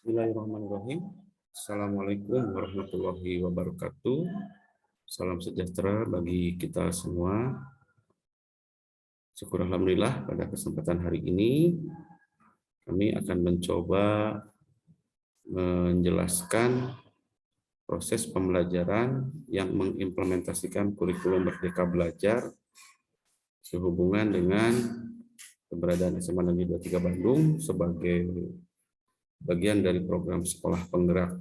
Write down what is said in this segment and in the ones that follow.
Bismillahirrahmanirrahim. Assalamualaikum warahmatullahi wabarakatuh. Salam sejahtera bagi kita semua. Syukur alhamdulillah pada kesempatan hari ini kami akan mencoba menjelaskan proses pembelajaran yang mengimplementasikan kurikulum Merdeka Belajar sehubungan dengan keberadaan SMA Negeri 23 Bandung sebagai bagian dari program sekolah penggerak.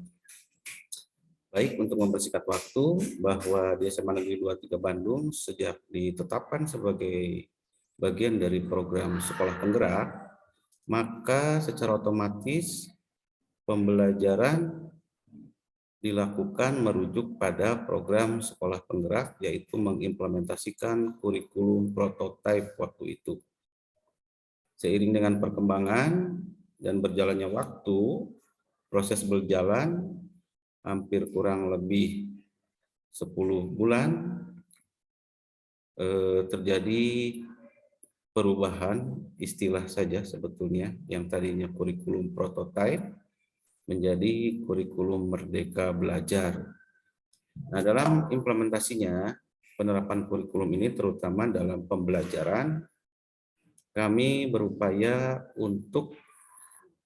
Baik, untuk mempersingkat waktu, bahwa di SMA Negeri 23 Bandung sejak ditetapkan sebagai bagian dari program sekolah penggerak, maka secara otomatis pembelajaran dilakukan merujuk pada program sekolah penggerak, yaitu mengimplementasikan kurikulum prototipe waktu itu. Seiring dengan perkembangan dan berjalannya waktu, proses berjalan hampir kurang lebih 10 bulan, terjadi perubahan istilah saja sebetulnya, yang tadinya kurikulum prototipe menjadi kurikulum Merdeka Belajar. Nah, dalam implementasinya, penerapan kurikulum ini terutama dalam pembelajaran, kami berupaya untuk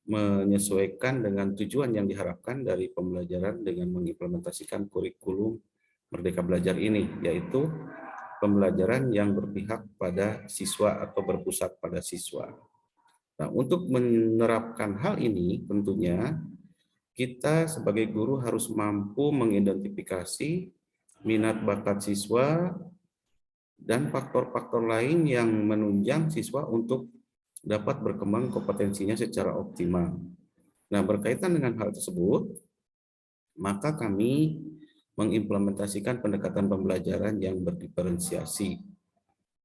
menyesuaikan dengan tujuan yang diharapkan dari pembelajaran dengan mengimplementasikan kurikulum Merdeka Belajar ini, yaitu pembelajaran yang berpihak pada siswa atau berpusat pada siswa. Nah, untuk menerapkan hal ini tentunya kita sebagai guru harus mampu mengidentifikasi minat bakat siswa dan faktor-faktor lain yang menunjang siswa untuk dapat berkembang kompetensinya secara optimal. Nah, berkaitan dengan hal tersebut, maka kami mengimplementasikan pendekatan pembelajaran yang berdiferensiasi.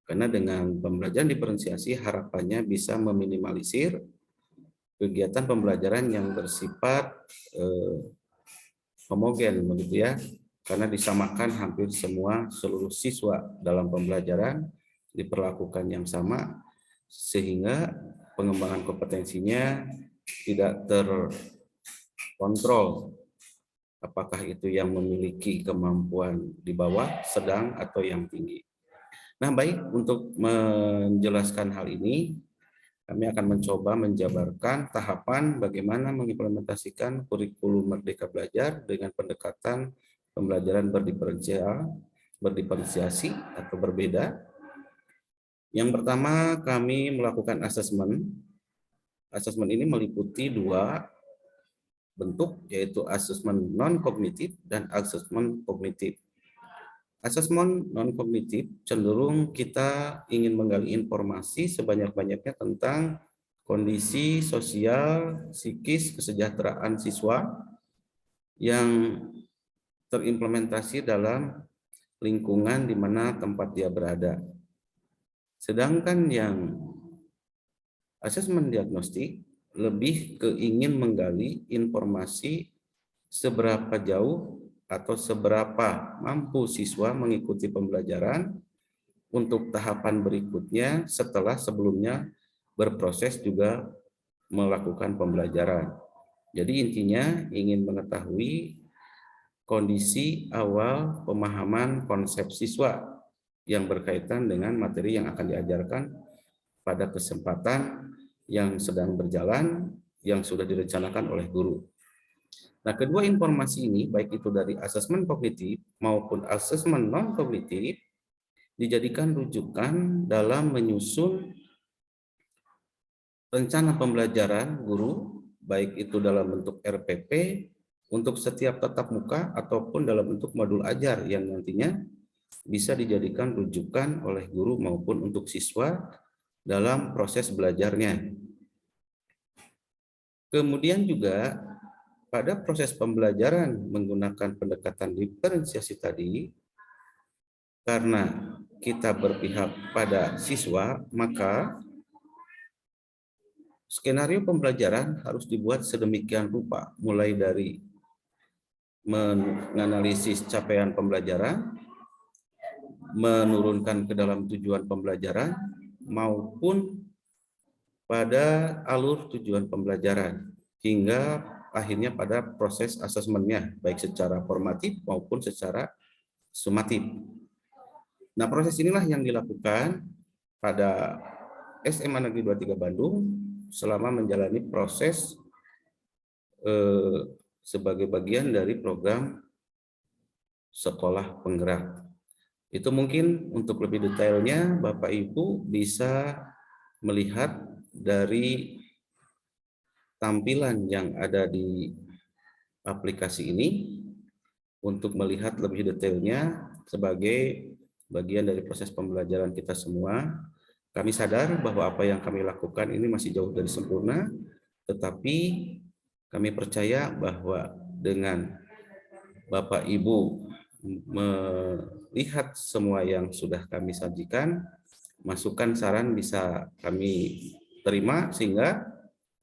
Karena dengan pembelajaran diferensiasi harapannya bisa meminimalisir kegiatan pembelajaran yang bersifat homogen, begitu ya, karena disamakan hampir seluruh siswa dalam pembelajaran diperlakukan yang sama, sehingga pengembangan kompetensinya tidak terkontrol, apakah itu yang memiliki kemampuan di bawah, sedang, atau yang tinggi. Nah, baik, untuk menjelaskan hal ini, kami akan mencoba menjabarkan tahapan bagaimana mengimplementasikan kurikulum Merdeka Belajar dengan pendekatan pembelajaran berdiferensiasi atau berbeda. Yang pertama, kami melakukan asesmen. Asesmen ini meliputi dua bentuk, yaitu asesmen non-kognitif dan asesmen kognitif. Asesmen non-kognitif cenderung kita ingin menggali informasi sebanyak-banyaknya tentang kondisi sosial, psikis, kesejahteraan siswa yang terimplementasi dalam lingkungan di mana tempat dia berada. Sedangkan yang asesmen diagnostik lebih ingin menggali informasi seberapa jauh atau seberapa mampu siswa mengikuti pembelajaran untuk tahapan berikutnya setelah sebelumnya berproses juga melakukan pembelajaran. Jadi intinya ingin mengetahui kondisi awal pemahaman konsep siswa yang berkaitan dengan materi yang akan diajarkan pada kesempatan yang sedang berjalan, yang sudah direncanakan oleh guru. Nah, kedua informasi ini, baik itu dari asesmen kognitif maupun asesmen non-kognitif, dijadikan rujukan dalam menyusun rencana pembelajaran guru, baik itu dalam bentuk RPP, untuk setiap tatap muka ataupun dalam bentuk modul ajar yang nantinya bisa dijadikan rujukan oleh guru maupun untuk siswa dalam proses belajarnya. Kemudian juga pada proses pembelajaran menggunakan pendekatan diferensiasi tadi, karena kita berpihak pada siswa, maka skenario pembelajaran harus dibuat sedemikian rupa, mulai dari menganalisis capaian pembelajaran, menurunkan ke dalam tujuan pembelajaran, maupun pada alur tujuan pembelajaran, hingga akhirnya pada proses asesmennya, baik secara formatif maupun secara sumatif. Nah, proses inilah yang dilakukan pada SMA Negeri 23 Bandung selama menjalani proses sebagai bagian dari program sekolah penggerak. Itu mungkin untuk lebih detailnya Bapak Ibu bisa melihat dari tampilan yang ada di aplikasi ini untuk melihat lebih detailnya sebagai bagian dari proses pembelajaran kita semua. Kami sadar bahwa apa yang kami lakukan ini masih jauh dari sempurna, tetapi kami percaya bahwa dengan Bapak Ibu melihat semua yang sudah kami sajikan, masukan saran bisa kami terima sehingga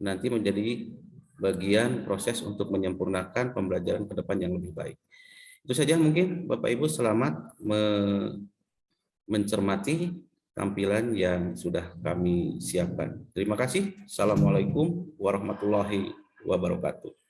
nanti menjadi bagian proses untuk menyempurnakan pembelajaran ke depan yang lebih baik. Itu saja mungkin Bapak Ibu, selamat mencermati tampilan yang sudah kami siapkan. Terima kasih. Assalamualaikum warahmatullahi wabarakatuh.